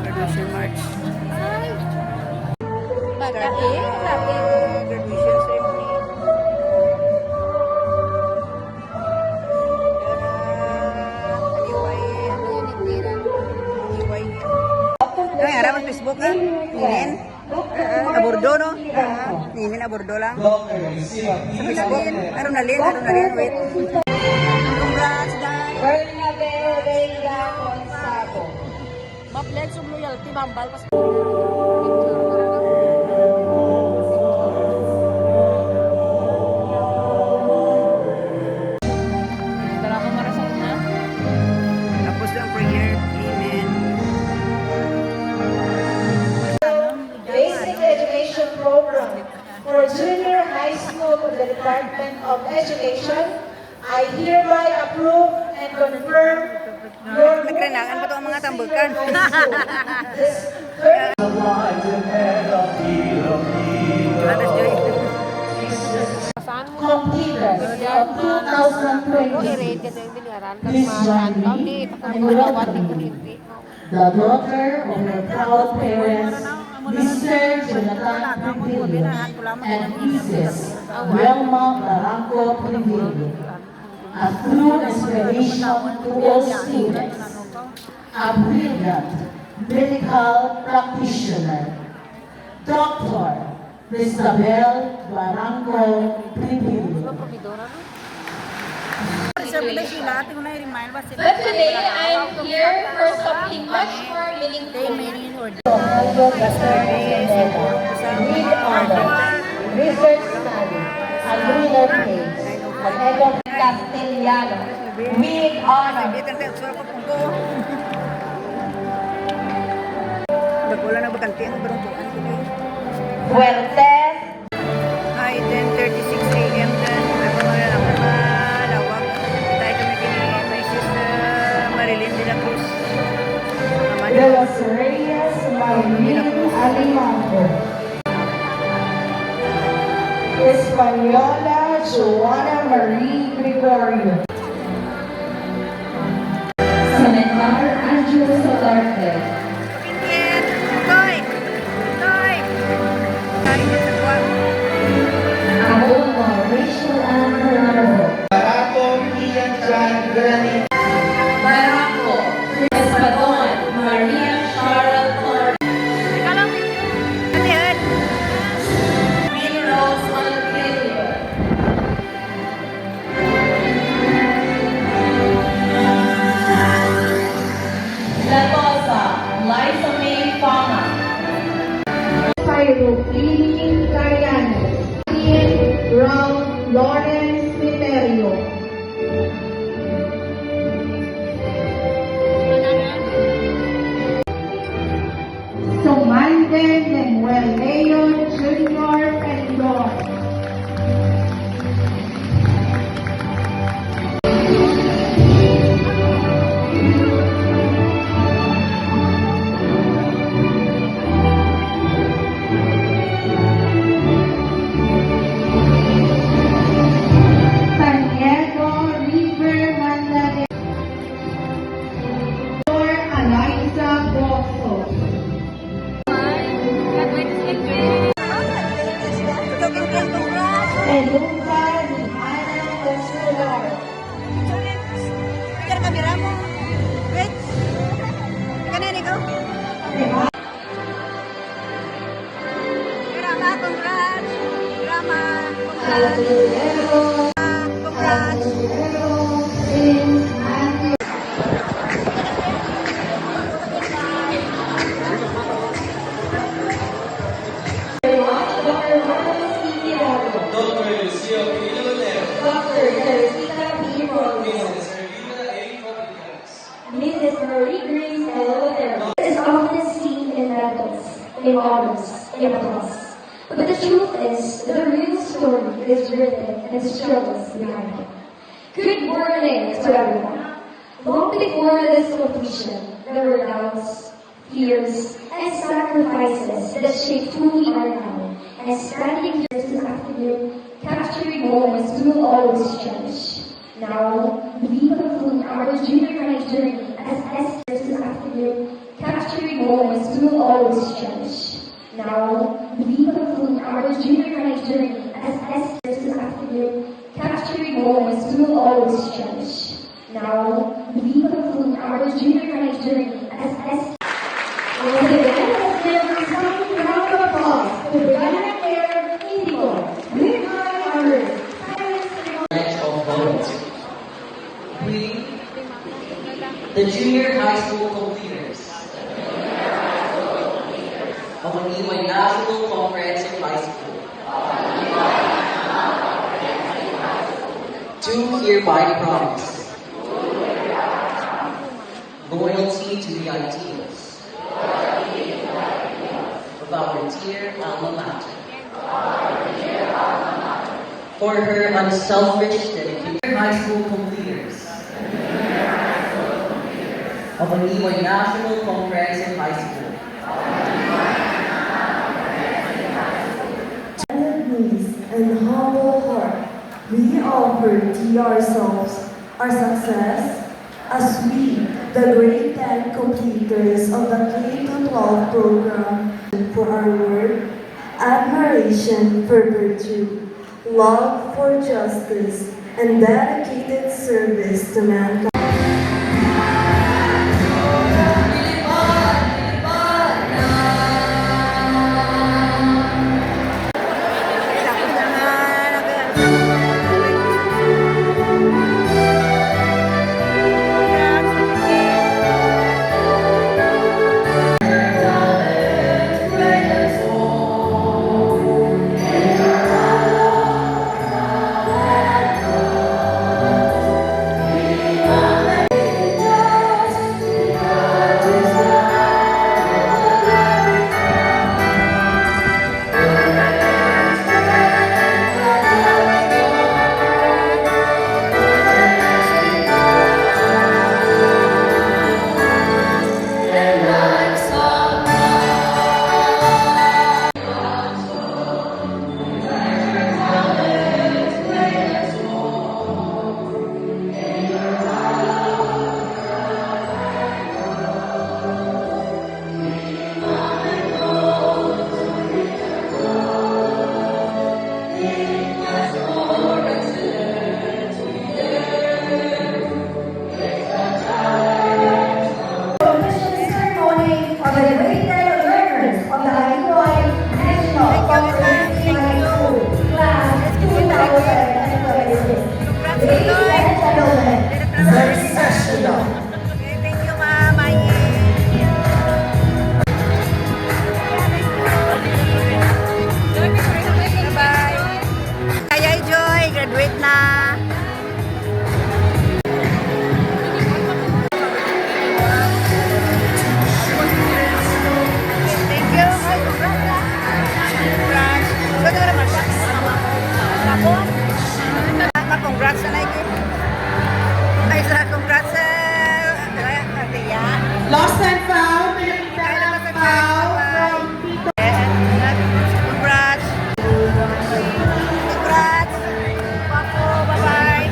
Graduation March. Graduation ceremony. Ay, harap ang Facebook eh. Ninin. Abordo no? Ninin abordo lang. Sa Facebook. Arunalin. Wait. Congrats, guys. Bernabel Reyna Gonzago. Ma-pledge yung loyalty, mambal. Tapos ang prayer. Amen. Basic Education Program for Junior High School of the Department of Education, I hereby approve and confirm your Nagrenangan pa ito ang mga tambukan. Alas Joy. completed of 2020. The daughter of her proud parents, Mr. Jonathan Privilio and Mrs. Wilma Barranco Privilio. A true inspiration to all students, a brilliant medical practitioner, Dr. Cristabel Barranco Privilio. But today, I'm here for something much more meaningful. With honor, research study, and lunar place, and eco Castellano, with honor. Wala na bakanti ang barangguan. Fuertes, Hi, 10:36 a.m. then. Ako na lang malawag. Tayo kami kini Mrs. Marilyn de la Cruz. de los Reyes Marilyn Alimango. Española Joana Marie Gregorio. Senegal Andrew Solarte. Pinggit! Toy! Toy! Tayo sa kuwa. Aboma Rachel Ann Bernardo. Barako Ian Chan Granit. Barranco Espadon Maria Sharon Torres. Katihan! Rose Alfredo. La Rosa Liza May Fama. Pili Cariano. Ian Brown Lawrence Minerio. Somalde Manuel Leon Jr. Pendon. Santiago River Mandalay. Eliza Bosso. Educa Limana Consular. Pagkara kamera mo. Wait! Kanan ikaw? Grama, congrats! Grama, congrats! Congrats! Dr. Lucio Pinilolero. Dr. Teresita P. Romeo. Mrs. Rivina A. Copitas. Mrs. Marie Grace Elotero is often seen in medals, in honors, in applause. But the truth is, the real story is written in the struggles behind it. Good morning to everyone. Long before this completion, there were doubts, fears, and sacrifices that shaped who we are now. And standing here this afternoon, capturing moments we will always cherish. Now, we conclude our junior high journey as Esther this afternoon, capturing moments we will always cherish. Now, we conclude our junior high journey as Esther this afternoon, capturing moments we will always cherish. Now, we conclude our junior high journey as Esther. Once again, let's give a resounding round of applause to Brianna Claire Indigo, Green High Honors. Branch of volunteer. We, the junior high school completers of Aniway National Comprehensive High School, do hereby promise loyalty to the ideals of our dear alma mater. For her unselfish dedication, high school completers of Aniway National Comprehensive High School. Knees and humble heart, we offer to ourselves our success as we, the grade 10 completers of the K-12 program, for our work, admiration for virtue, love for justice, and dedicated service to mankind. Graduate na. Thank you. Congrats. Congrats na like it. Ay, congrats sa Tia. Lost and found, found from Congrats. Congrats. Papo, bye-bye.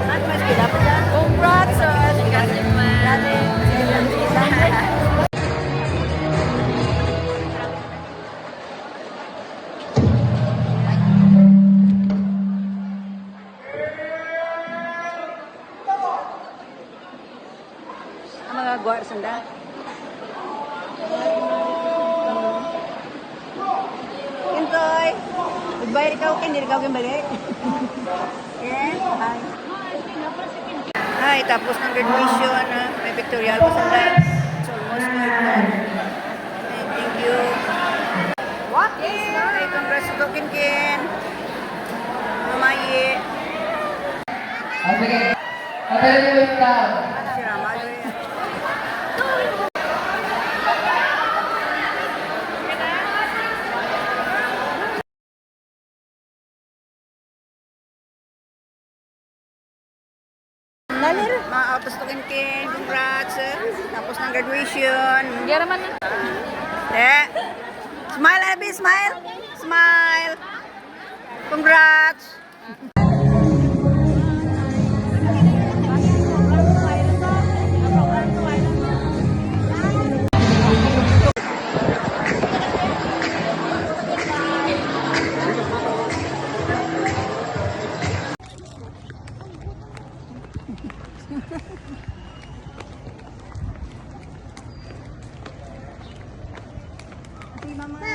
At mas kita po dyan. Congrats. Ang mga guard sanda. Kintoy. Goodbye, ikaw. Hindi ikaw balik. Yes, hi. Ay, tapos ng graduation, may pictorial pa sanda. It's almost good. Thank you. What is that? Ay, congrats to Kinkin. Mamayi. Okay. Wait down. Si Rama, Mga autos to Ken, congrats. Tapos ng graduation. Hindi naman. Smile, Abby, smile. Smile. Congrats. Mama!